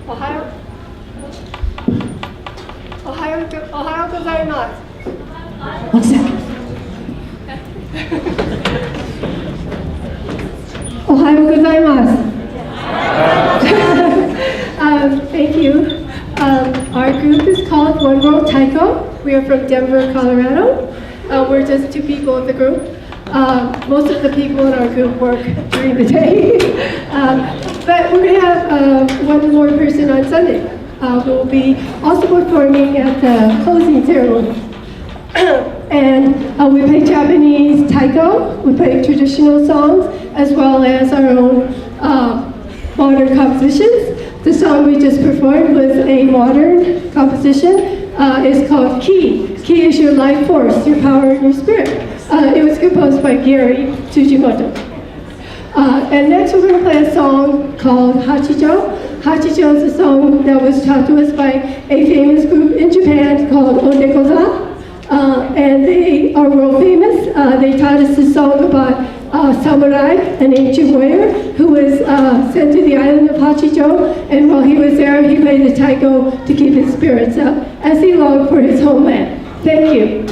Ohio. Ohio gozaimasu. One second. Ohio gozaimasu. Thank you. Our group is called One World Taiko. We are from Denver, Colorado. We're just 2 people in the group. Most of the people in our group work during the day. But we're going to have one more person on Sunday who will be also performing at the closing ceremony. And we play Japanese taiko, we play traditional songs, as well as our own modern compositions. The song we just performed was a modern composition. It's called Ki. Ki is your life force, your power, and your spirit. It was composed by Gary Tsujimoto. And next we're going to play a song called Hachijo. Hachijo is a song that was taught to us by a famous group in Japan called Ondekoza. And they are world famous. They taught us a song about samurai, an ancient warrior, who was sent to the island of Hachijo, and while he was there, he played the taiko to keep his spirits up as he longed for his homeland. Thank you.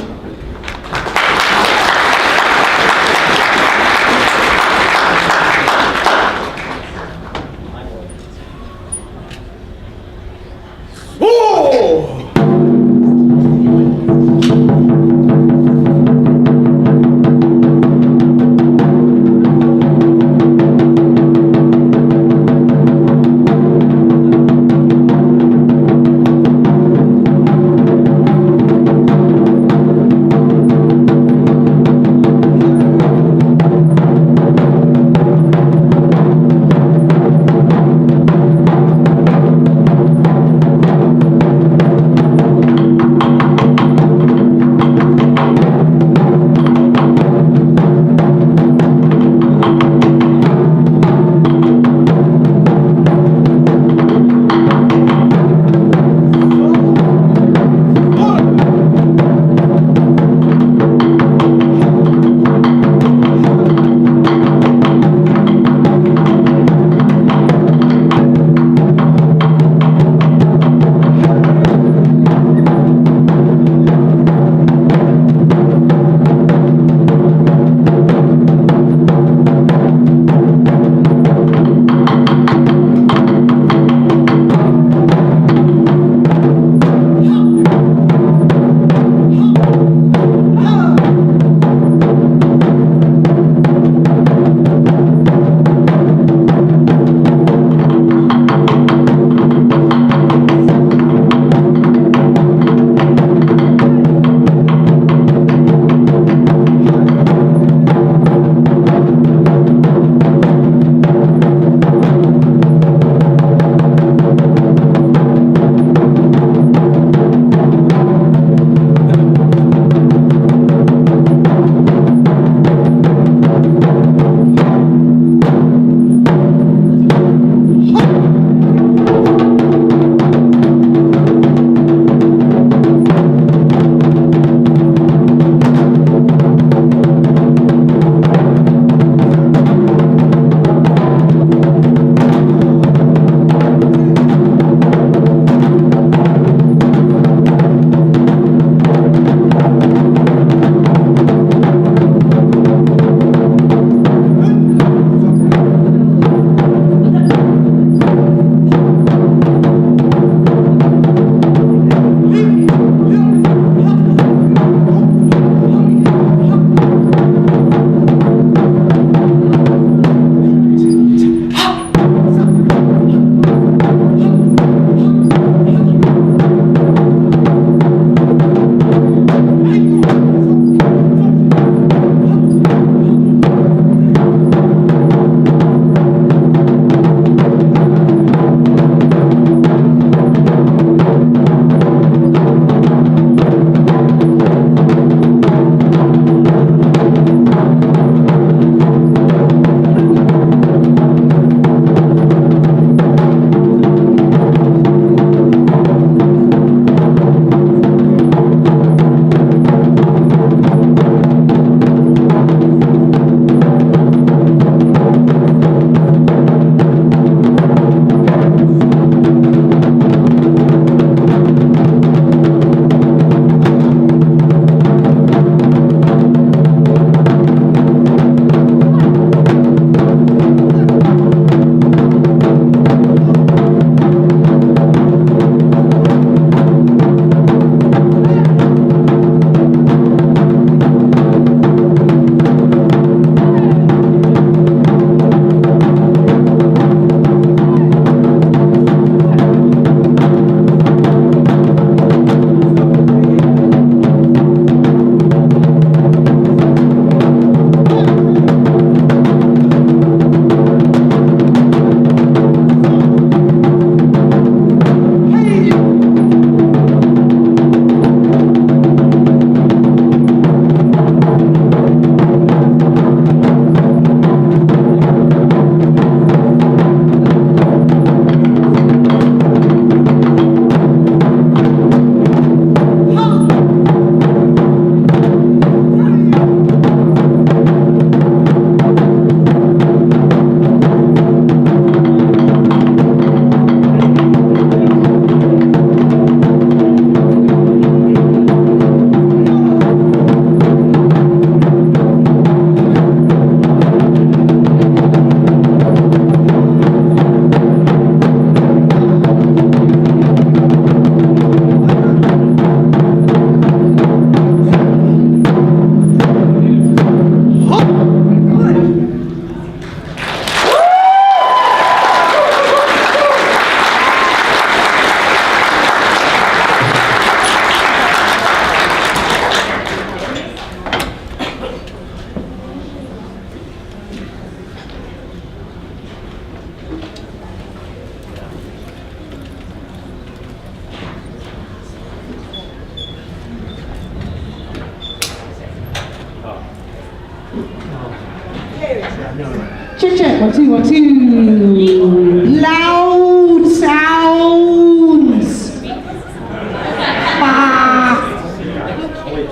check. 1, 2, 1, 2. Loud sounds.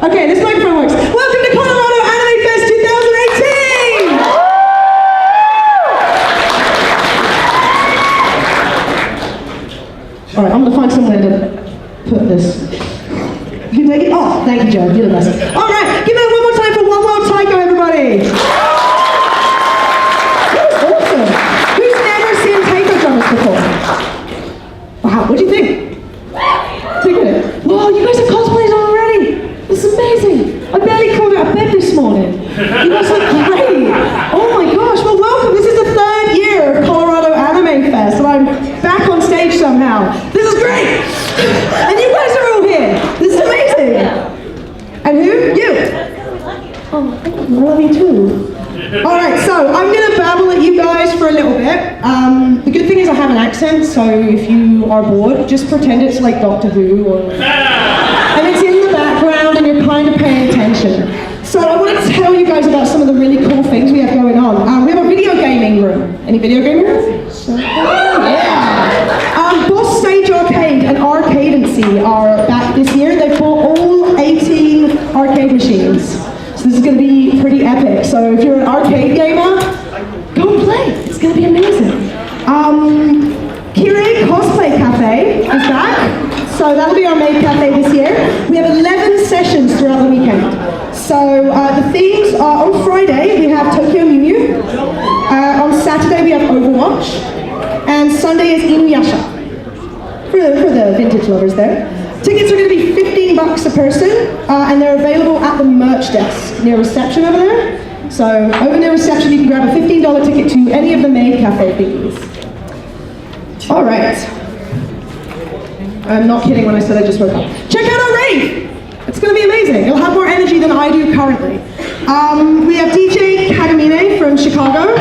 Okay, this microphone works. Welcome to Colorado Anime Fest 2018! Alright, I'm gonna find somewhere to put this. You can take it? Oh, thank you, Joe. You're the best. Alright, give it one more time for One World Taiko, everybody! That was awesome! Who's never seen taiko drummers before? Wow, what do you think? Take it. Whoa, you guys are cosplaying already! This is amazing! I barely crawled out of bed this morning. You guys look great! Oh my gosh, well welcome! This is the 3rd year of Colorado Anime Fest, and I'm back on stage somehow. This is great! And you guys are all here! This is amazing! And who? You! Oh, I love you too. Alright, so I'm going to babble at you guys for a little bit. The good thing is I have an accent, so if you are bored, just pretend it's like Doctor Who, or... and it's in the background and you're kind of paying attention. So I want to tell you guys about some of the really cool things we have going on. We have a video gaming room. Any video gaming rooms? Yeah! Boss Stage Arcade and Arcadency are back this year. They've bought all 18 arcade machines. So this is going to be pretty epic. So if you're an arcade gamer, go play. It's going to be amazing. Kire Cosplay Cafe is back. So that'll be our main cafe this year. We have 11 sessions throughout the weekend. So the themes are on Friday we have Tokyo Mew Mew. On Saturday we have Overwatch. And Sunday is Inuyasha. For the vintage lovers there. Tickets are going to be $15 a person, and they're available at the merch desk near reception over there. So over near reception, you can grab a $15 ticket to any of the main cafe thingies. All right. I'm not kidding when I said I just woke up. Check out our rave! It's going to be amazing. It'll have more energy than I do currently. We have DJ Kagamine from Chicago.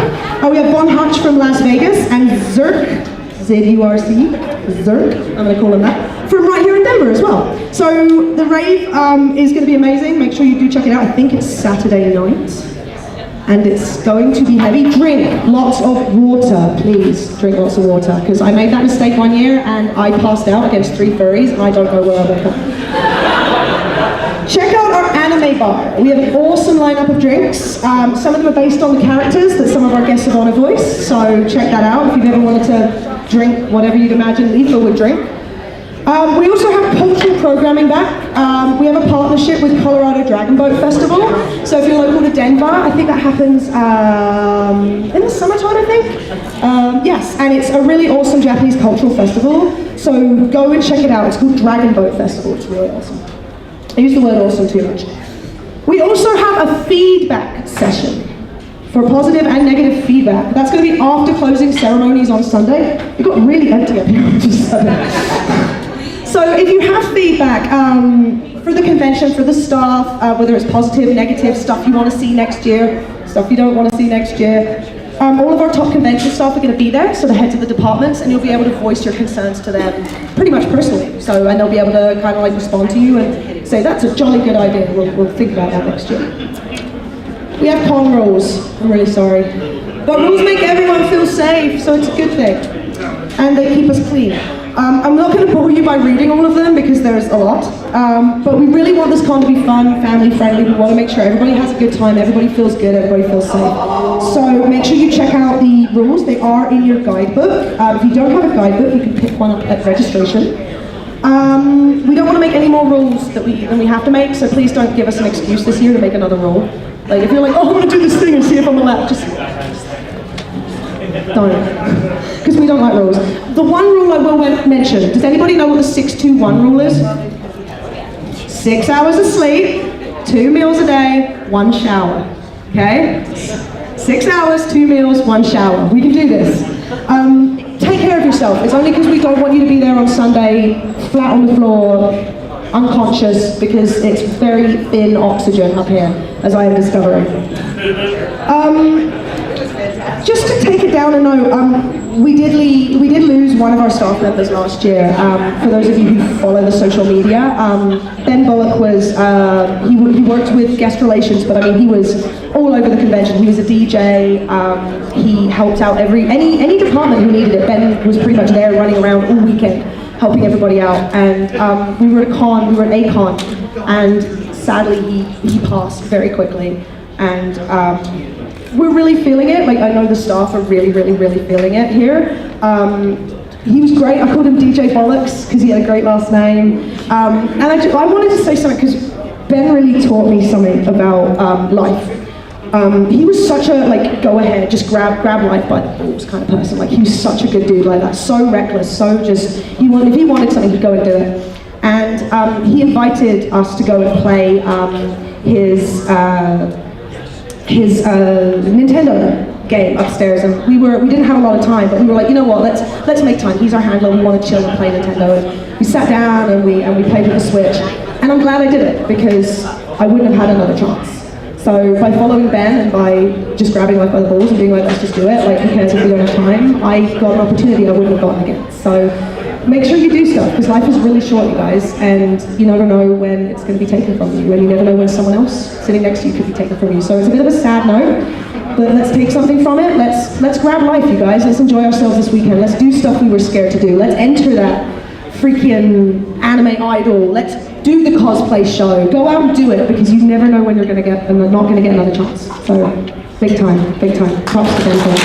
We have Von Hutch from Las Vegas, and Zurk, Z-U-R-C, Zurk, I'm going to call him that, from right here in Denver as well. So the rave is going to be amazing. Make sure you do check it out. I think it's Saturday night. And it's going to be heavy. Drink lots of water, please. Drink lots of water. Because I made that mistake one year and I passed out against 3 furries and I don't know where I woke up. Check out our anime bar. We have an awesome lineup of drinks. Some of them are based on the characters that some of our guests of honor voice. So check that out if you've ever wanted to drink whatever you'd imagine Lethal would drink. We also have cultural programming back. We have a partnership with Colorado Dragon Boat Festival. So if you're local to Denver, I think that happens in the summertime, I think. Yes, and it's a really awesome Japanese cultural festival. So go and check it out. It's called Dragon Boat Festival. It's really awesome. I use the word awesome too much. We also have a feedback session for positive and negative feedback. That's going to be after closing ceremonies on Sunday. It got really empty up here on Sunday. So if you have feedback for the convention, for the staff, whether it's positive, negative, stuff you want to see next year, stuff you don't want to see next year, all of our top convention staff are going to be there, so the heads of the departments, and you'll be able to voice your concerns to them pretty much personally. So, and they'll be able to kind of like respond to you and say, that's a jolly good idea, we'll think about that next year. We have con rules, I'm really sorry. But rules make everyone feel safe, so it's a good thing. And they keep us clean. I'm not going to bore you by reading all of them because there's a lot, but we really want this con to be fun, family friendly. We want to make sure everybody has a good time, everybody feels good, everybody feels safe. So make sure you check out the rules. They are in your guidebook. If you don't have a guidebook, you can pick one up at registration. We don't want to make any more rules than we have to make, so please don't give us an excuse this year to make another rule. Like if you're like, oh, I want to do this thing and see if I'm allowed, just don't. Because we don't like rules. The one rule I will mention, does anybody know what the 6-2-1 rule is? 6 hours of sleep, 2 meals a day, 1 shower. Okay? 6 hours, 2 meals, 1 shower. We can do this. Take care of yourself. It's only because we don't want you to be there on Sunday, flat on the floor, unconscious, because it's very thin oxygen up here, as I am discovering. Just to take it downer note, we did lose one of our staff members last year. For those of you who follow the social media, Ben Bullock was, he worked with guest relations, but I mean, he was all over the convention. He was a DJ, he helped out any department who needed it. Ben was pretty much there running around all weekend, helping everybody out. And we were at a con, and sadly he passed very quickly. And we're really feeling it. Like, I know the staff are really feeling it here. He was great. I called him DJ Bollocks because he had a great last name. And I wanted to say something because Ben really taught me something about life. He was such a, like, go ahead, just grab life by the balls kind of person. Like, he was such a good dude like that. So reckless, so just, if he wanted something, he'd go and do it. And he invited us to go and play his Nintendo game upstairs, and we didn't have a lot of time, but we were like, you know what, let's make time. He's our handler. We want to chill and play Nintendo. And we sat down and we played with the Switch, and I'm glad I did it because I wouldn't have had another chance. So by following Ben and by just grabbing life by the balls and being like, let's just do it, like, who cares if we don't have time, I got an opportunity I wouldn't have gotten again. So make sure you do stuff, because life is really short, you guys, and you never know when it's going to be taken from you, and you never know when someone else sitting next to you could be taken from you. So it's a bit of a sad note, but let's take something from it. Let's grab life, you guys. Let's enjoy ourselves this weekend. Let's do stuff we were scared to do. Let's enter that freaking anime idol. Let's do the cosplay show. Go out and do it, because you never know when you're going to get, and not going to get another chance. So big time. Props to Ben.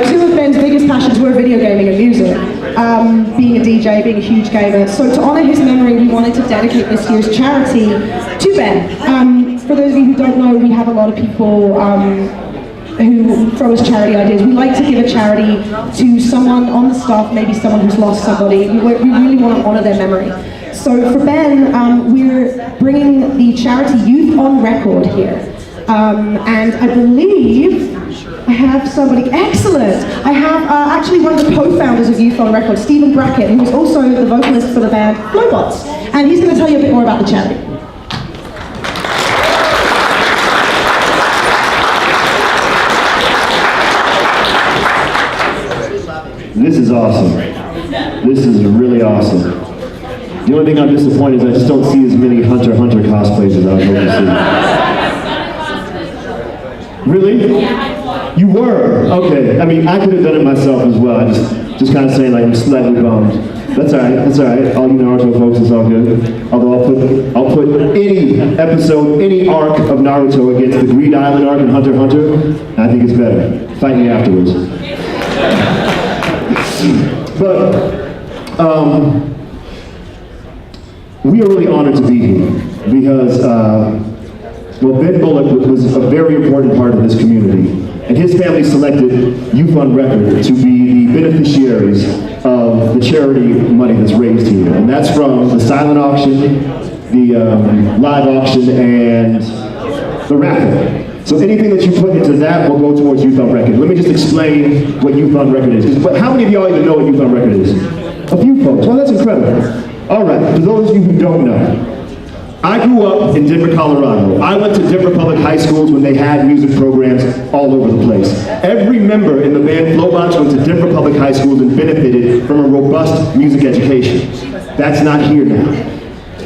Two of Ben's biggest passions were video gaming and music, being a DJ, being a huge gamer. So to honour his memory, we wanted to dedicate this year's charity to Ben. For those of you who don't know, we have a lot of people who throw us charity ideas. We like to give a charity to someone on the staff, maybe someone who's lost somebody. We really want to honour their memory. So for Ben, we're bringing the charity Youth on Record here. And I believe I have somebody excellent. I have actually one of the co-founders of Youth on Record, Stephen Brackett, who is also the vocalist for the band Flowbots, and he's going to tell you a bit more about the charity. This is awesome. This is really awesome. The only thing I'm disappointed is I just don't see as many Hunter x Hunter cosplays as I was hoping to see. Really? You were? Okay. I mean, I could have done it myself as well. I just kind of saying, like, I'm slightly bummed. That's all right. All you Naruto folks, it's all good. Although I'll put any episode, any arc of Naruto against the Greed Island arc in Hunter x Hunter, and I think it's better. Fight me afterwards. But we are really honored to be here because well, Ben Bullock was a very important part of this community, and his family selected Youth on Record to be the beneficiaries of the charity money that's raised here. And that's from the silent auction, the live auction, and the raffle. So anything that you put into that will go towards Youth on Record. Let me just explain what Youth on Record is. But how many of y'all even know what Youth on Record is? A few folks. Well, that's incredible. All right, for those of you who don't know, I grew up in Denver, Colorado. I went to Denver public high schools when they had music programs all over the place. Every member in the band Flowbots went to Denver public high schools and benefited from a robust music education. That's not here now.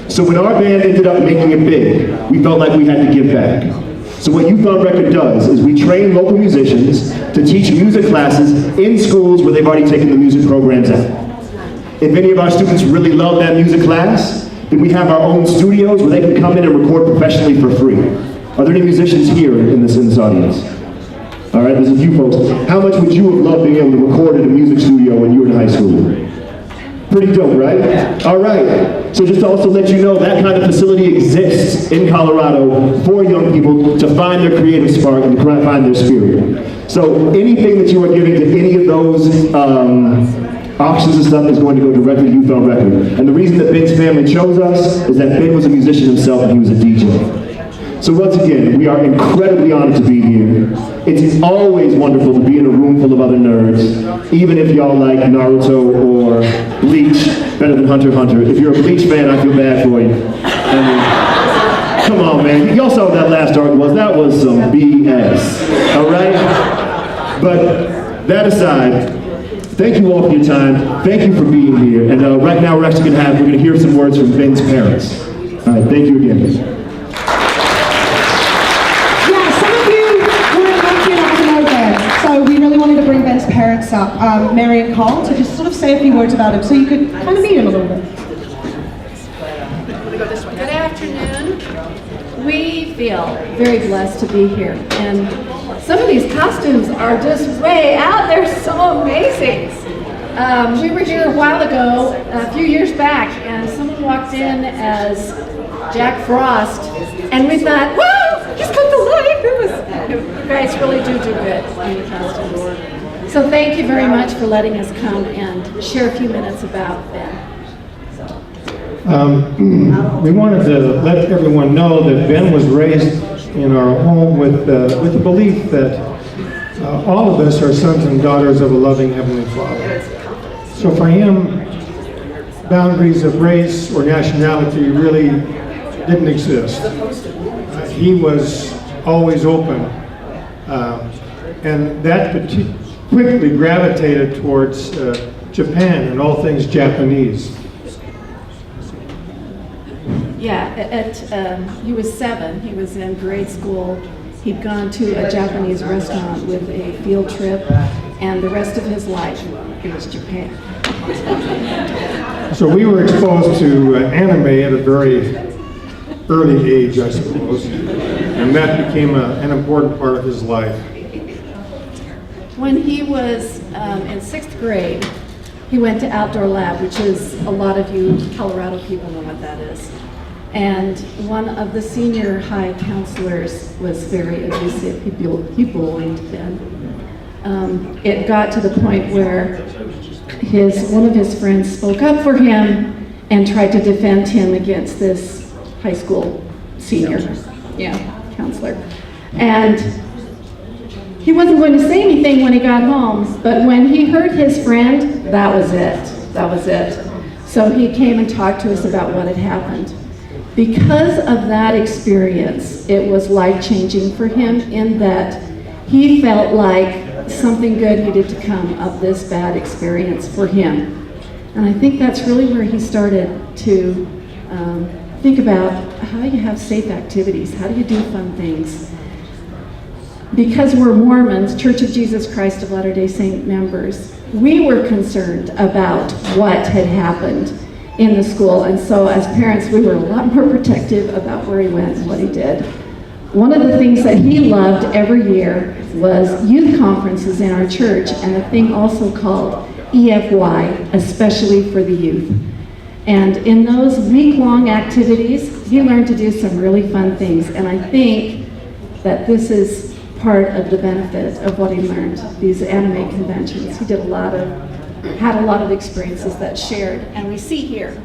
So when our band ended up making it big, we felt like we had to give back. So what Youth on Record does is we train local musicians to teach music classes in schools where they've already taken the music programs out. If any of our students really love that music class, then we have our own studios where they can come in and record professionally for free. Are there any musicians here in this audience? All right, there's a few folks. How much would you have loved being able to record in a music studio when you were in high school? Pretty dope, right? All right. So just to also let you know, that kind of facility exists in Colorado for young people to find their creative spark and to find their spirit. So anything that you are giving to any of those auctions and stuff is going to go directly to Youth on Record. And the reason that Ben's family chose us is that Ben was a musician himself and he was a DJ. So once again, we are incredibly honored to be here. It's always wonderful to be in a room full of other nerds, even if y'all like Naruto or Bleach better than Hunter x Hunter. If you're a Bleach fan, I feel bad for you. Come on, man. Y'all saw what that last art was. That was some BS. All right? But that aside, thank you all for your time. Thank you for being here. And right now we're going to hear some words from Ben's parents. All right, thank you again. Yeah, some of you weren't lucky enough to know Ben, so we really wanted to bring Ben's parents up, Mary and Cole, to just sort of say a few words about him so you could kind of meet him a little bit. Good afternoon. We feel very blessed to be here, and some of these costumes are just way out. They're so amazing. We were here a while ago, a few years back, and someone walked in as Jack Frost, and we thought, wow, he's come to life. You guys really do good in the costumes. So thank you very much for letting us come and share a few minutes about Ben. We wanted to let everyone know that Ben was raised in our home with the belief that all of us are sons and daughters of a loving Heavenly Father. So for him, boundaries of race or nationality really didn't exist. He was always open, and that quickly gravitated towards Japan and all things Japanese. Yeah, he was 7. He was in grade school. He'd gone to a Japanese restaurant with a field trip, and the rest of his life, it was Japan. So we were exposed to anime at a very early age, I suppose, and that became an important part of his life. When he was in 6th grade, he went to Outdoor Lab, which is, a lot of you Colorado people know what that is. And one of the senior high counselors was very abusive. He bullied Ben. It got to the point where one of his friends spoke up for him and tried to defend him against this high school senior counselor. And he wasn't going to say anything when he got home, but when he heard his friend, that was it. That was it. So he came and talked to us about what had happened. Because of that experience, it was life-changing for him in that he felt like something good needed to come of this bad experience for him. And I think that's really where he started to think about how you have safe activities, how do you do fun things. Because we're Mormons, Church of Jesus Christ of Latter-day Saint members, we were concerned about what had happened in the school, and so as parents we were a lot more protective about where he went and what he did. One of the things that he loved every year was youth conferences in our church, and a thing also called EFY, especially for the youth. And in those week-long activities, he learned to do some really fun things, and I think that this is part of the benefit of what he learned, these anime conventions. He had a lot of experiences that shared, and we see here.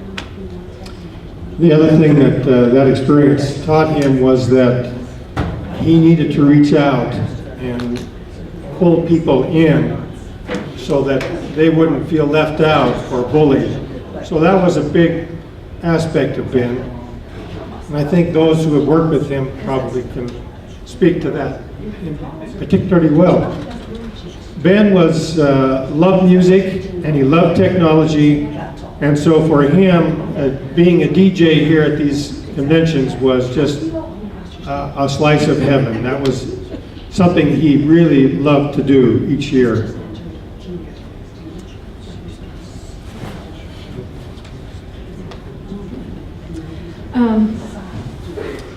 The other thing that that experience taught him was that he needed to reach out and pull people in so that they wouldn't feel left out or bullied. So that was a big aspect of Ben. And I think those who have worked with him probably can speak to that particularly well. Ben loved music and he loved technology, and so for him, being a DJ here at these conventions was just a slice of heaven. That was something he really loved to do each year.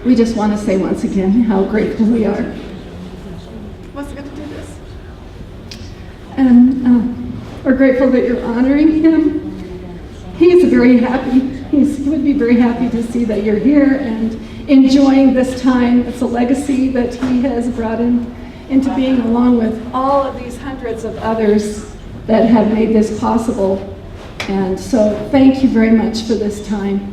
We just want to say once again how grateful we are. What's going to do this? And we're grateful that you're honoring him. He's very happy. He would be very happy to see that you're here and enjoying this time. It's a legacy that he has brought into being, along with all of these hundreds of others that have made this possible. And so thank you very much for this time.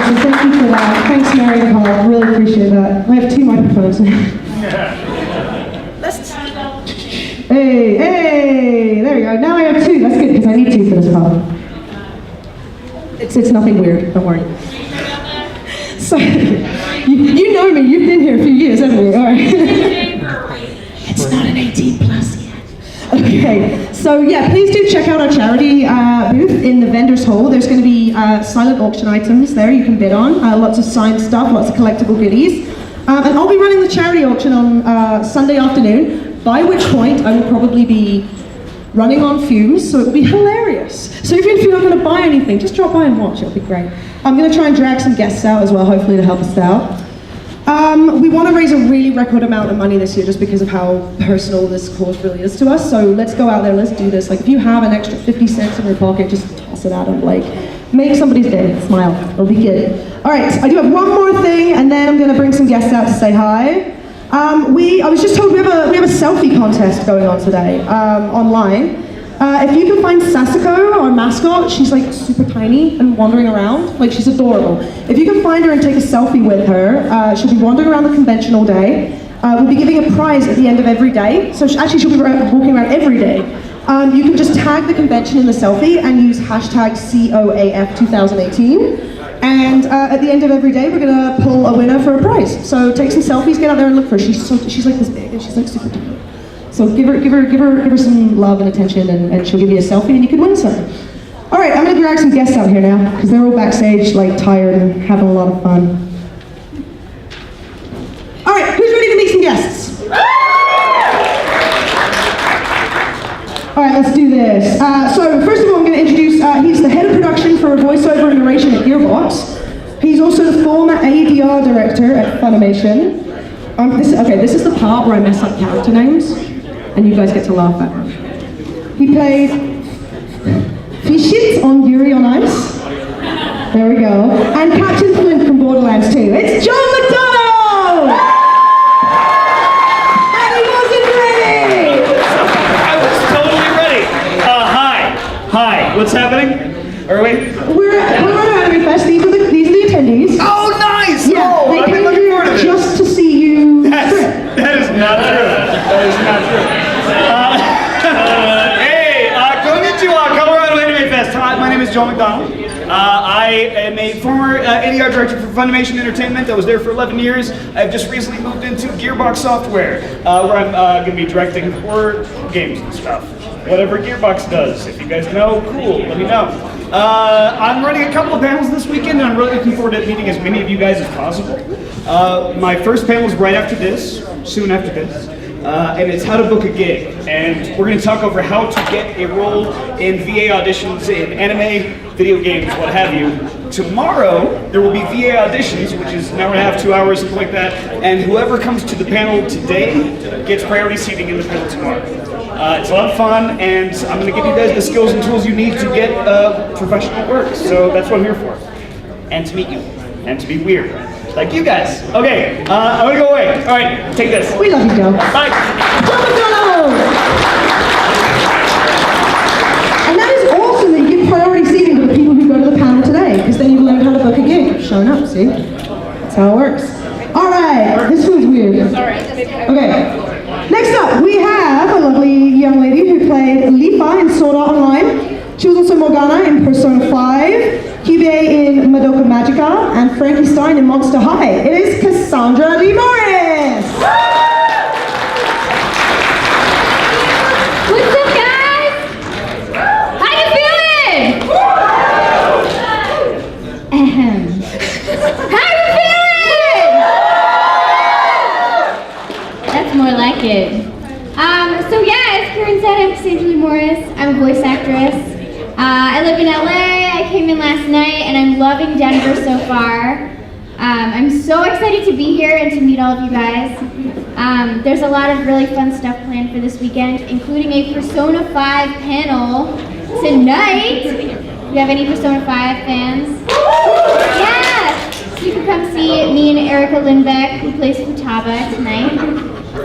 So thank you for that. Thanks, Mary and Cole. Really appreciate that. We have 2 microphones. Let's Hey, there you go. Now I have two. That's good because I need two for this problem. It's nothing weird. Don't worry. So you know me. You've been here a few years, haven't you? All right. It's not an 18 plus yet. Okay. So yeah, please do check out our charity booth in the vendors hall. There's going to be silent auction items there you can bid on. Lots of signed stuff, lots of collectible goodies. And I'll be running the charity auction on Sunday afternoon, by which point I will probably be running on fumes, so it'll be hilarious. So even if you're not going to buy anything, just drop by and watch, it'll be great. I'm going to try and drag some guests out as well, hopefully to help us out. We want to raise a really record amount of money this year just because of how personal this cause really is to us, so let's go out there, let's do this. Like if you have an extra 50 cents in your pocket, just toss it at them, like make somebody's day, smile, it'll be good. All right, I do have one more thing, and then I'm going to bring some guests out to say hi. I was just told we have a selfie contest going on today online. If you can find Sasako, our mascot, she's like super tiny and wandering around, like she's adorable. If you can find her and take a selfie with her, she'll be wandering around the convention all day. We'll be giving a prize at the end of every day, so actually she'll be walking around every day. You can just tag the convention in the selfie and use hashtag COAF 2018. And at the end of every day, we're gonna pull a winner for a prize. So take some selfies, get out there and look for her. She's like this big and she's like super cute. So give her some love and attention, and she'll give you a selfie and you can win some. All right, I'm gonna drag some guests out here now because they're all backstage, like tired and having a lot of fun. All right, who's ready to meet some guests? All right, let's do this. So first of all, I'm going to introduce, he's the head of production for voiceover and narration at Gearbox. He's also the former ADR director at Funimation. This is the part where I mess up character names, and you guys get to laugh at me. He played Fishit on Yuri on Ice. There we go. And Captain Flint from Borderlands 2. It's John McDonald! Hi, what's happening? Are we? We're at Anime Fest. These are the attendees. Oh, nice! Yeah, Oh, they I've been came looking here forward to this. just to see you. That is not true. That is not true. Hey, konnichiwa, Colorado Anime Fest. Hi, my name is Joel McDonald. I am a former ADR director for Funimation Entertainment. I was there for 11 years. I've just recently moved into Gearbox Software, where I'm going to be directing horror games and stuff. Whatever Gearbox does. If you guys know, cool, let me know. I'm running a couple of panels this weekend, and I'm really looking forward to meeting as many of you guys as possible. My first panel is right after this, soon after this, and it's how to book a gig. And we're going to talk over how to get a role in VA auditions in anime, video games, what have you. Tomorrow, there will be VA auditions, which is an hour and a half, 2 hours, something like that, and whoever comes to the panel today gets priority seating in the panel tomorrow. It's a lot of fun, and I'm going to give you guys the skills and tools you need to get professional work. So that's what I'm here for. And to meet you. And to be weird. Like you guys. Okay, I'm going to go away. All right, take this. We love you, Joe. Bye. John McDonald! And that is awesome that you give priority seating to the people who go to the panel today, because then you learn how to book a gig. Showing up, see? That's how it works. All right, this one's weird. Okay. Next up, we have a lovely young lady who played Lifa in Sword Art Online. She was also Morgana in Persona 5, Kyubey in Madoka Magica, and Frankenstein in Monster High. It is Cassandra Lee Morris! What's up, guys? How you feeling? How you feeling? That's more like it. So yeah, as Karen said, I'm Cassandra Lee Morris. I'm a voice actress. I live in LA. I came in last night, and I'm loving Denver so far. I'm so excited to be here and to meet all of you guys. There's a lot of really fun stuff planned for this weekend, including a Persona 5 panel tonight. Do you have any Persona 5 fans? Yeah! So you can come see me and Erica Lindbeck, who plays Futaba, tonight.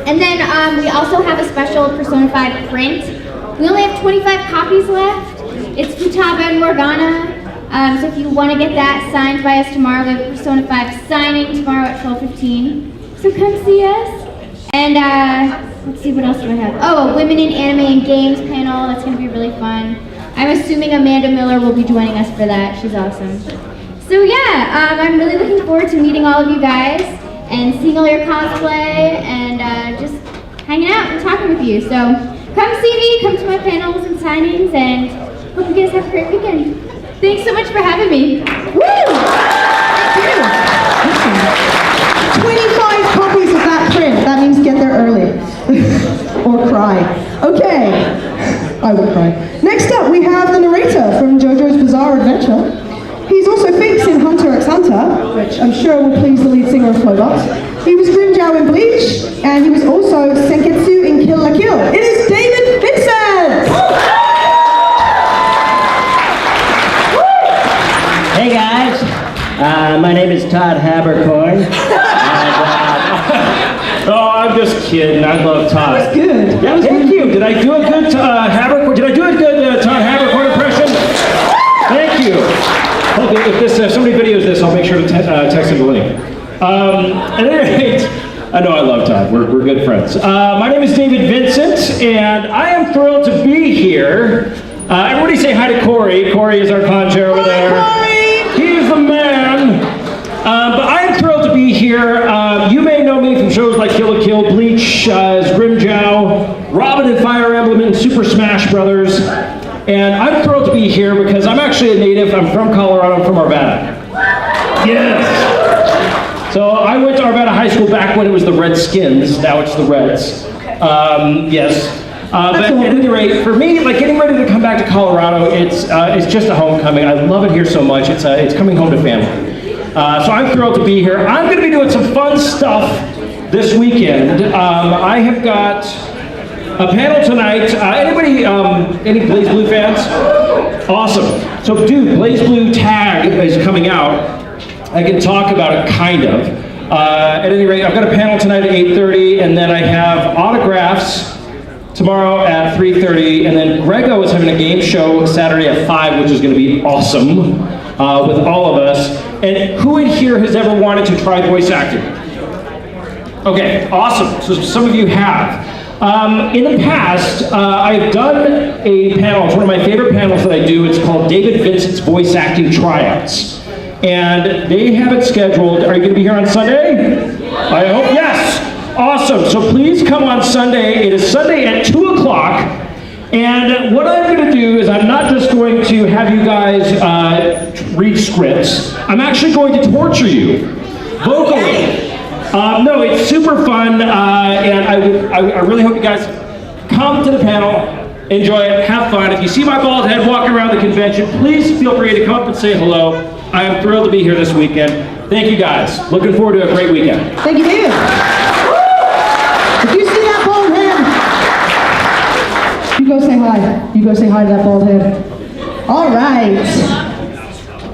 And then we also have a special Persona 5 print. We only have 25 copies left. It's Futaba and Morgana. So if you want to get that signed by us tomorrow, we have a Persona 5 signing tomorrow at 12:15. So come see us. And let's see, what else do I have? Oh, a Women in Anime and Games panel. That's going to be really fun. I'm assuming Amanda Miller will be joining us for that. She's awesome. So yeah, I'm really looking forward to meeting all of you guys and seeing all your cosplay and just hanging out and talking with you. So come see me, come to my panels and signings, and hope you guys have a great weekend. Thanks so much for having me. Woo! Thank you. 25 copies of that print. That means get there early. Or cry. Okay. I will cry. Next up, we have the narrator from JoJo's Bizarre Adventure. He's also Finks in Hunter x Hunter, which I'm sure will please the lead singer of Flowbox. He was Grimjow in Bleach, and he was also Senketsu in Kill la Kill. It is David Vincent! Hey guys, my name is Todd Habercorn. Oh, I'm just kidding. I love Todd. That was good. Yeah, thank you. Did I do a good Habercorn? Did I do a good Todd Habercorn impression? Thank you. Okay, if somebody videos this, I'll make sure to text him the link. At any rate, I know I love Todd. We're good friends. My name is David Vincent, and I am thrilled to be here. Everybody say hi to Corey. Corey is our con chair over there. Corey! He is the man. But I am thrilled to be here. You may know me from shows like Kill la Kill, Bleach, as Grimjow, Robin and Fire Emblem, and Super Smash Brothers. And I'm thrilled to be here because I'm actually a native. I'm from Colorado. I'm from Arvada. Yes. So I went to Arvada High School back when it was the Redskins. Now it's the Reds. Yes. But at any rate, for me, like getting ready to come back to Colorado, it's just a homecoming. I love it here so much. It's coming home to family. So I'm thrilled to be here. I'm going to be doing some fun stuff this weekend. I have got a panel tonight. Anybody, any Blaze Blue fans? Awesome. So dude, Blaze Blue Tag is coming out. I can talk about it kind of. At any rate, I've got a panel tonight at 8:30, and then I have autographs tomorrow at 3:30, and then Grego is having a game show Saturday at 5, which is going to be awesome with all of us. And who in here has ever wanted to try voice acting? Okay, awesome. So some of you have. In the past, I've done a panel. It's one of my favorite panels that I do. It's called David Vincent's Voice Acting Tryouts. And they have it scheduled. Are you going to be here on Sunday? I hope, yes. Awesome. So please come on Sunday. It is Sunday at 2 o'clock. And what I'm going to do is I'm not just going to have you guys read scripts. I'm actually going to torture you vocally. No, it's super fun, and I really hope you guys come to the panel, enjoy it, have fun. If you see my bald head walking around the convention, please feel free to come up and say hello. I am thrilled to be here this weekend. Thank you guys. Looking forward to a great weekend. Thank you, David. If you see that bald head, you go say hi. You go say hi to that bald head. All right.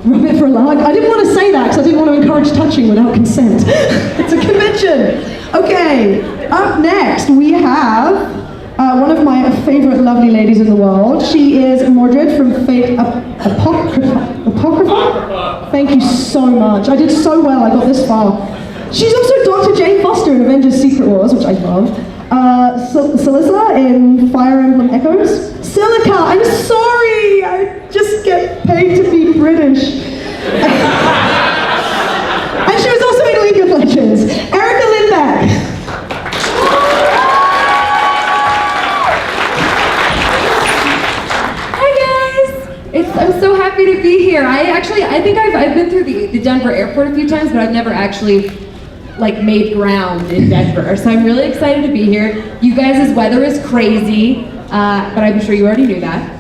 Rub it for a log. I didn't want to say that because I didn't want to encourage touching without consent. It's a convention. Okay, up next we have one of my favorite lovely ladies in the world. She is Mordred from Fate Apocrypha? Thank you so much. I did so well, I got this far. She's also Dr. Jane Foster in Avengers Secret Wars, which I love. Celissa in Fire Emblem Echoes. Silica, I'm sorry, I just get paid to be British. And she was also in League of Legends. Erica Lindbeck. I'm so happy to be here. I think I've been through the Denver airport a few times, but I've never actually made ground in Denver. So I'm really excited to be here. You guys' weather is crazy, but I'm sure you already knew that.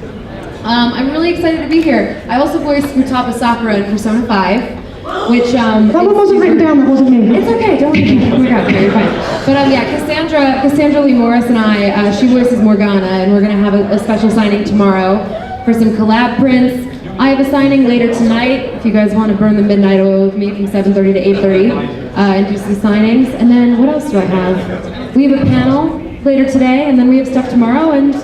I'm really excited to be here. I also voiced Futaba Sakura in Persona 5, which that one wasn't written down, that wasn't me. It's okay, don't worry. Oh my god, no, you're fine. But yeah, Cassandra Lee Morris and I, she voices Morgana, and we're gonna have a special signing tomorrow for some collab prints. I have a signing later tonight, if you guys want to burn the midnight oil with me from 7:30 to 8:30 and do some signings. And then what else do I have? We have a panel later today, and then we have stuff tomorrow and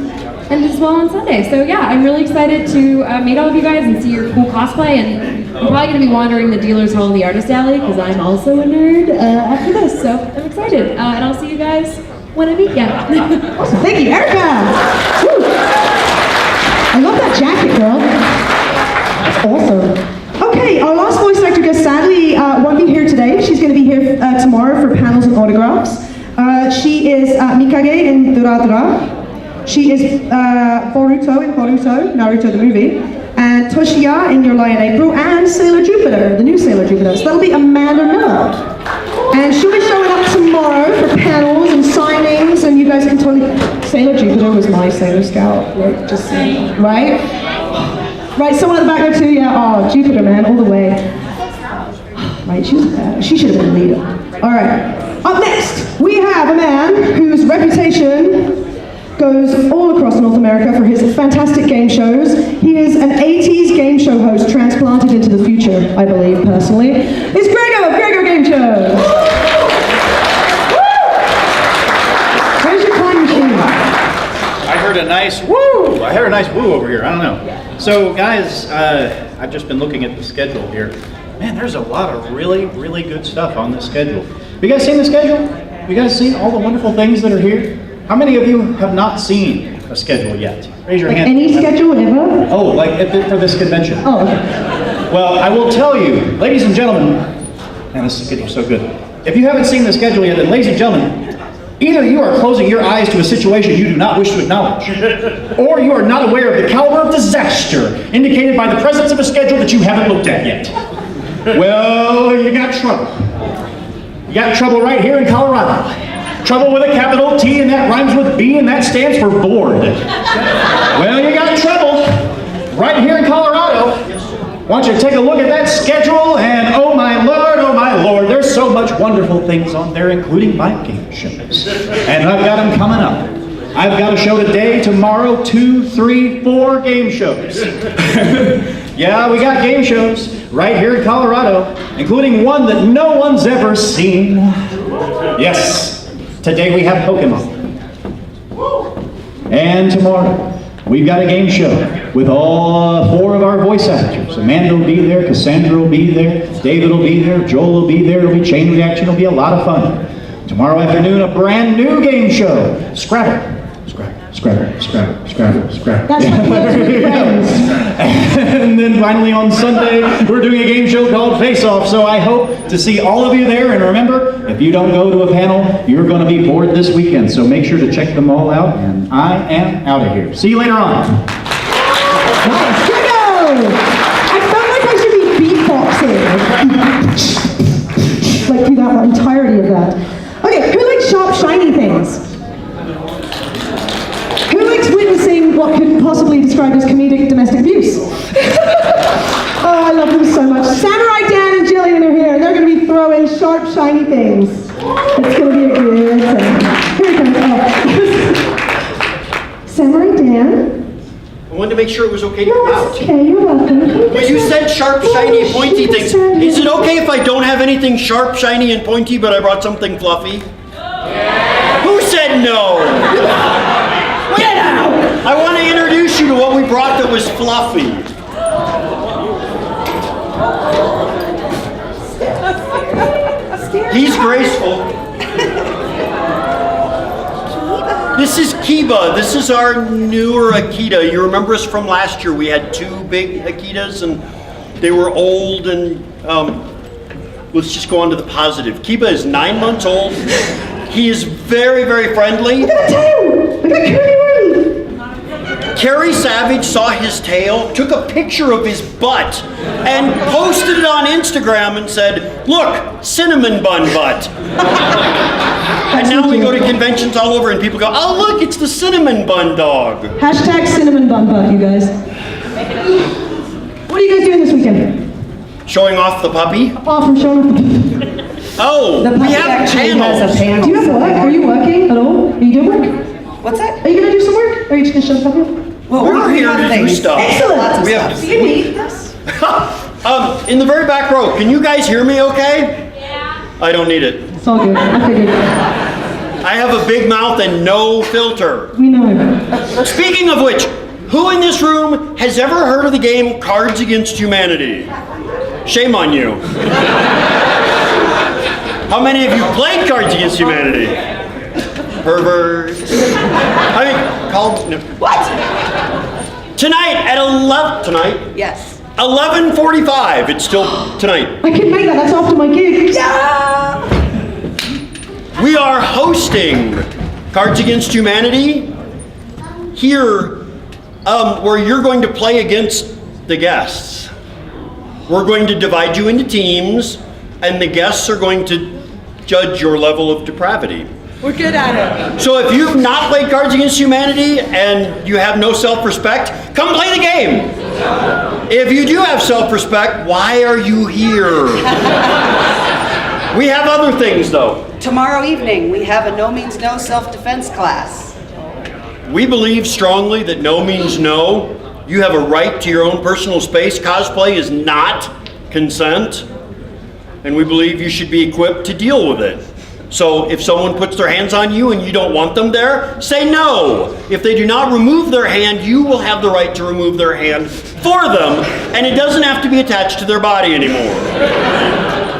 as well on Sunday. So yeah, I'm really excited to meet all of you guys and see your cool cosplay. And I'm probably going to be wandering the dealer's hall and the artist alley because I'm also a nerd after this. So I'm excited. And I'll see you guys when I meet you. Awesome. Thank you, Erica. Woo. I love that jacket, girl. That's awesome. Okay, our last voice actor guest sadly won't be here today. She's going to be here tomorrow for panels and autographs. She is Mikage in Duradura. She is Boruto in Naruto the movie. And Toshiya in Your Lie in April. And Sailor Jupiter, the new Sailor Jupiter. So that'll be Amanda Miller. And she'll be showing up tomorrow for panels and signings, and you guys can totally... Sailor Jupiter was my Sailor Scout, like, just saying, right? Right, someone at the back there too, yeah, oh, Jupiter, man, all the way. Right, she should have been a leader. All right, up next, we have a man whose reputation goes all across North America for his fantastic game shows. He is an 80s game show host transplanted into the future, I believe, personally. It's Gregor Game Show! Where's your time machine? I heard a nice woo! I heard a nice woo over here, I don't know. So guys, I've just been looking at the schedule here. Man, there's a lot of really, really good stuff on this schedule. Have you guys seen the schedule? Have you guys seen all the wonderful things that are here? How many of you have not seen a schedule yet? Raise your hand. Any schedule ever? Oh, like for this convention? Oh, okay. Well, I will tell you, ladies and gentlemen, man, this schedule's so good. If you haven't seen the schedule yet, then ladies and gentlemen, either you are closing your eyes to a situation you do not wish to acknowledge, or you are not aware of the caliber of disaster indicated by the presence of a schedule that you haven't looked at yet. Well, you got trouble. You got trouble right here in Colorado. Trouble with a capital T, and that rhymes with B, and that stands for bored. Well, you got trouble right here in Colorado. Why don't you take a look at that schedule, and oh my lord, there's so much wonderful things on there, including my game shows. And I've got them coming up. I've got a show today, tomorrow, 2, 3, 4 game shows. Yeah, we got game shows right here in Colorado, including one that no one's ever seen. Yes, today we have Pokemon. And tomorrow, we've got a game show with all 4 of our voice actors. Amanda will be there, Cassandra will be there, David will be there, Joel will be there, it'll be chain reaction, it'll be a lot of fun. Tomorrow afternoon, a brand new game show, Scrabble. Scrabble. That's my favorite friends. And then finally on Sunday, we're doing a game show called Face Off, so I hope to see all of you there. And remember, if you don't go to a panel, you're going to be bored this weekend, so make sure to check them all out, and I am out of here. See you later on. Nice, Gregor! I felt like I should be beatboxing. Like through that entirety of that. Okay, who likes sharp, shiny things? Who likes witnessing what could possibly be described as comedic domestic abuse? Oh, I love them so much. Samurai Dan and Jillian are here. They're going to be throwing sharp, shiny things. It's going to be a good thing. Here it comes. Oh. Samurai Dan? I wanted to make sure it was okay to No, come out. it's okay. You're welcome. Well, you said sharp, shiny, pointy things. Is it okay if I don't have anything sharp, shiny, and pointy, but I brought something fluffy? Yeah. Who said no? Get out! I want to introduce you to what we brought that was fluffy. He's graceful. This is Kiba. This is our newer Akita. You remember us from last year? We had 2 big Akitas, and they were old, and let's just go on to the positive. Kiba is 9 months old. He is very, very friendly. Look at the tail! Look at Curly Wurly! Carrie Savage saw his tail, took a picture of his butt, and posted it on Instagram and said, "Look, cinnamon bun butt." And now we go to conventions all over and people go, "Oh look, it's the cinnamon bun dog." Hashtag cinnamon bun butt, you guys. What are you guys doing this weekend? Showing off the puppy. Apart from showing off the... Oh, The we puppy have actually panels. has a panel. Do you have work? Are you working at all? Are you doing work? What's that? Are you going to do some work? Or are you just going to show the puppy? Well, We're here to do stuff. Excellent. Lots of We have- stuff. Do you need this? In the very back row, can you guys hear me okay? Yeah. I don't need it. It's all good. I figured. I have a big mouth and no filter. We know. Speaking of which, who in this room has ever heard of the game Cards Against Humanity? Shame on you. How many of you played Cards Against Humanity? perverts. I mean, called, no. What? Tonight at 11, tonight? Yes. 11:45, it's still tonight. I can make that, that's after my gig. Yeah! We are hosting Cards Against Humanity here where you're going to play against the guests. We're going to divide you into teams and the guests are going to judge your level of depravity. We're good at it. So if you've not played Cards Against Humanity and you have no self-respect, come play the game. If you do have self-respect, why are you here? We have other things though. Tomorrow evening, we have a no means no self-defense class. We believe strongly that no means no. You have a right to your own personal space. Cosplay is not consent. And we believe you should be equipped to deal with it. So if someone puts their hands on you and you don't want them there, say no. If they do not remove their hand, you will have the right to remove their hand for them, and it doesn't have to be attached to their body anymore.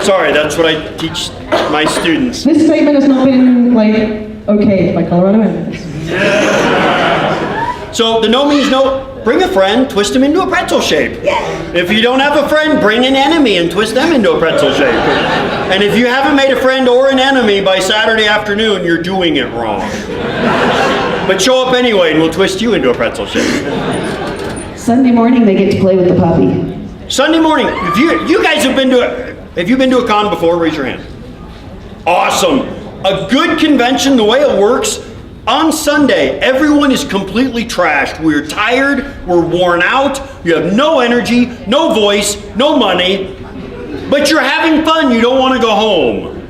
Sorry, that's what I teach my students. This statement has not been, okayed by Colorado enemies. So the no means no. Bring a friend, twist them into a pretzel shape. If you don't have a friend, bring an enemy and twist them into a pretzel shape. And if you haven't made a friend or an enemy by Saturday afternoon, you're doing it wrong. But show up anyway and we'll twist you into a pretzel shape. Sunday morning, they get to play with the puppy. Sunday morning, if you guys have been to a con before, raise your hand. Awesome. A good convention, the way it works, on Sunday, everyone is completely trashed. We're tired, we're worn out, you have no energy, no voice, no money, but you're having fun, you don't want to go home.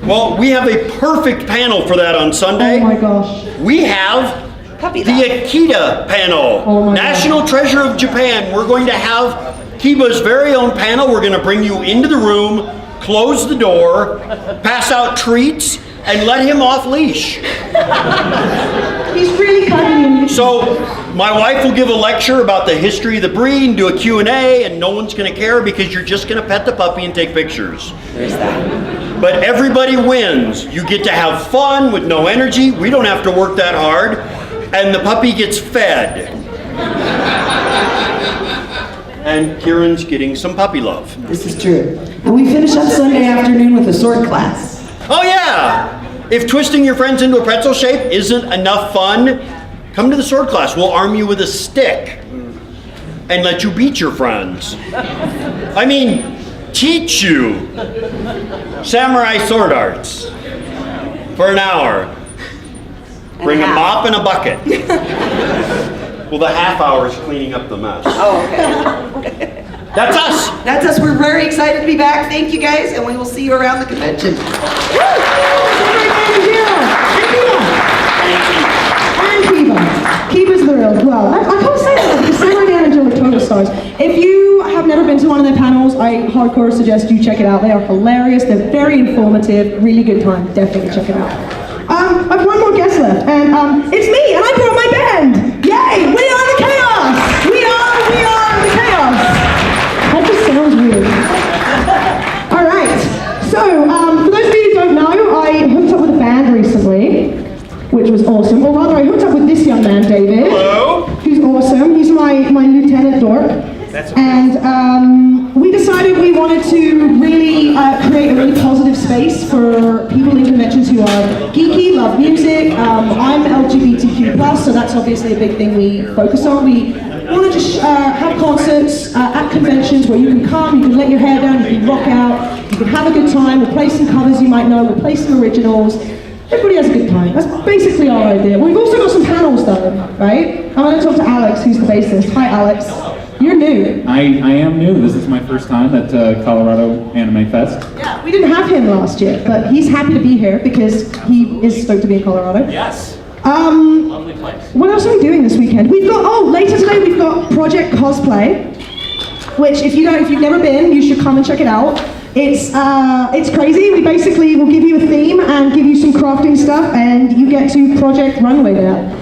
Well, we have a perfect panel for that on Sunday. Oh my gosh. We have the Akita panel, Oh National Treasure of Japan. We're going to have Kiba's very own panel. We're going to bring you into the room, close the door, pass out treats, and let him off leash. He's really cutting. So my wife will give a lecture about the history of the breed and do a Q&A, and no one's going to care because you're just going to pet the puppy and take pictures. There's that. But everybody wins. You get to have fun with no energy. We don't have to work that hard. And the puppy gets fed. And Kieran's getting some puppy love. This is true. And we finish up Sunday afternoon with a sword class. Oh yeah! If twisting your friends into a pretzel shape isn't enough fun, come to the sword class. We'll arm you with a stick and let you beat your friends. I mean, teach you samurai sword arts for an hour. Bring a mop and a bucket. Well, the half hour is cleaning up the mess. Oh, okay. That's us. That's us. We're very excited to be back. Thank you guys, and we will see you around the convention. Kiba's the real, well, I can't say that because Samurai Dan and Jill are total stars. If you have never been to one of their panels, I hardcore suggest you check it out. They are hilarious, they're very informative, really good time, definitely check it out. I have one more guest left, and it's me, and I brought my band! Yay! We are the Chaos! We are the Chaos! That just sounds weird. Alright, so for those of you who don't know, I hooked up with a band recently, which was awesome. Or rather, I hooked up with this young man, David. Hello. Who's awesome. He's my lieutenant dork. That's and we decided we wanted to really create a really positive space for people in conventions who are geeky, love music. I'm LGBTQ+, so that's obviously a big thing we focus on. We want to just have concerts at conventions where you can come, you can let your hair down, you can rock out, you can have a good time, we'll play some covers you might know, we'll play some originals. Everybody has a good time. That's basically our idea. We've also got some panels though, right? I'm going to talk to Alex, who's the bassist. Hi Alex. You're new. I am new. This is my first time at Colorado Anime Fest. Yeah, we didn't have him last year, but he's happy to be here because he is stoked to be in Colorado. Yes. Lovely place. What else are we doing this weekend? We've got, later today we've got Project Cosplay, which if you've never been, you should come and check it out. It's crazy. We basically will give you a theme and give you some crafting stuff, and you get to Project Runway that.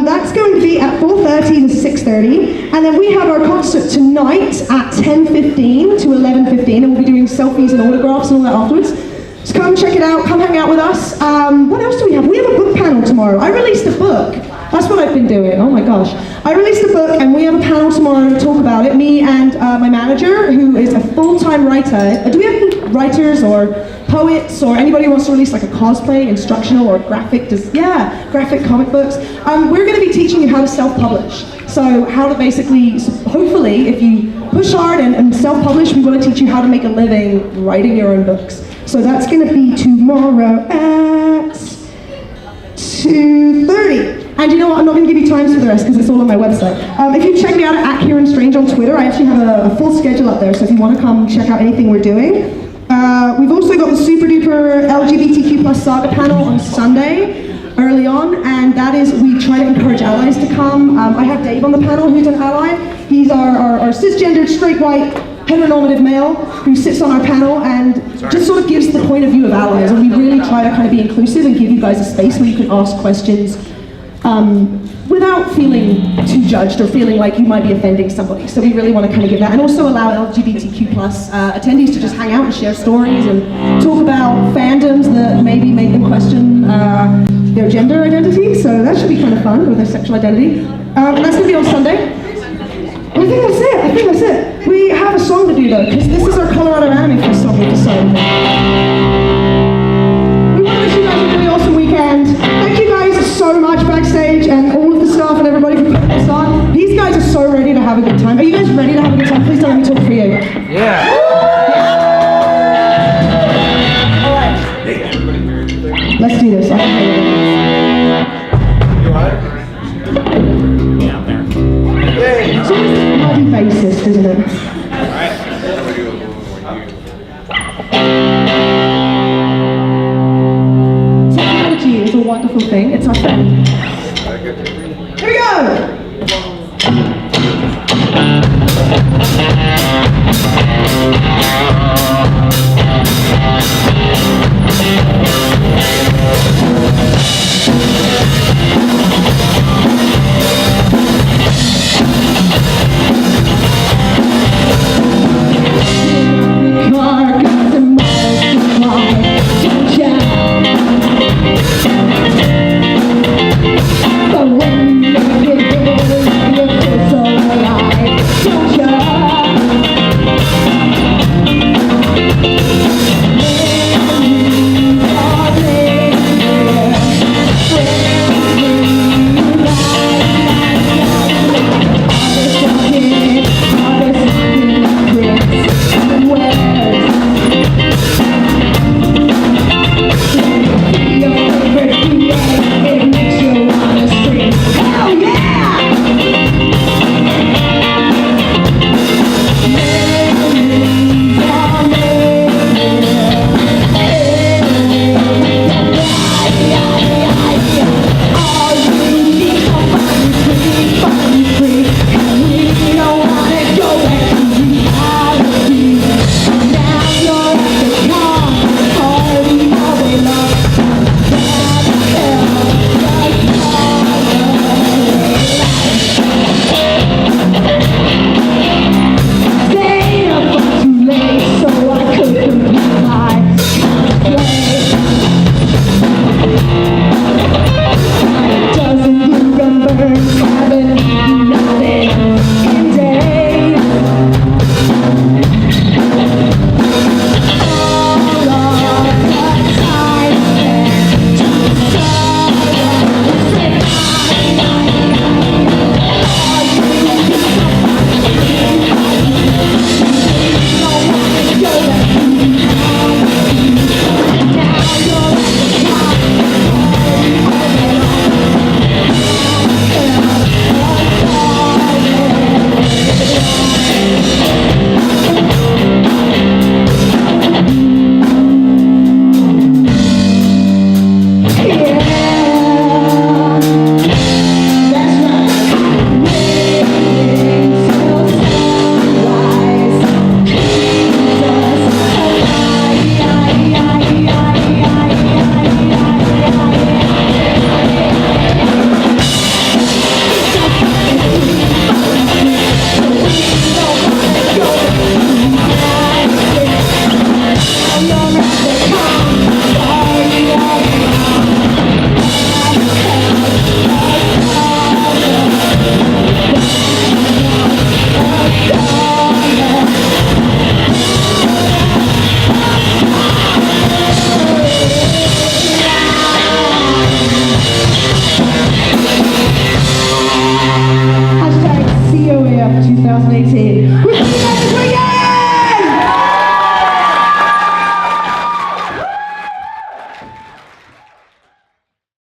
That's going to be at 4:30 to 6:30, and then we have our concert tonight at 10:15 to 11:15, and we'll be doing selfies and autographs and all that afterwards. So come check it out, come hang out with us. What else do we have? We have a book panel tomorrow. I released a book. That's what I've been doing, oh my gosh. I released a book and we have a panel tomorrow to talk about it. Me and my manager, who is a full-time writer. Do we have any writers or poets or anybody who wants to release like a cosplay, instructional or graphic comic books? We're gonna be teaching you how to self-publish. So how to basically, hopefully, if you push hard and self-publish, we want to teach you how to make a living writing your own books. So that's going to be tomorrow at 2:30. And you know what, I'm not going to give you times for the rest because it's all on my website. If you check me out at Kieran Strange on Twitter, I actually have a full schedule up there, so if you want to come check out anything we're doing. We've also got the super duper LGBTQ+ saga panel on Sunday, early on, and that is, we try to encourage allies to come. I have Dave on the panel, who's an ally. He's our cisgendered, straight, white, heteronormative male who sits on our panel and just sort of gives the point of view of allies, and we really try to kind of be inclusive and give you guys a space where you can ask questions without feeling too judged or feeling like you might be offending somebody. So we really want to kind of give that, and also allow LGBTQ+ attendees to just hang out and share stories and talk about fandoms that maybe make them question their gender identity. So that should be kind of fun, or their sexual identity. And that's going to be on Sunday. I think that's it. We have a song to do though, because this is our Colorado Anime Fest song we decided. We want to wish you guys a really awesome weekend. Thank you guys so much backstage and all of the staff and everybody for putting this on. These guys are so ready to have a good time. Are you guys ready to have a good time? Please don't let me talk for you. Yeah. All right. Let's do this. It's always a bloody bassist, isn't it? Technology is a wonderful thing. It's our friend. Here we go! Hell yeah! 2018.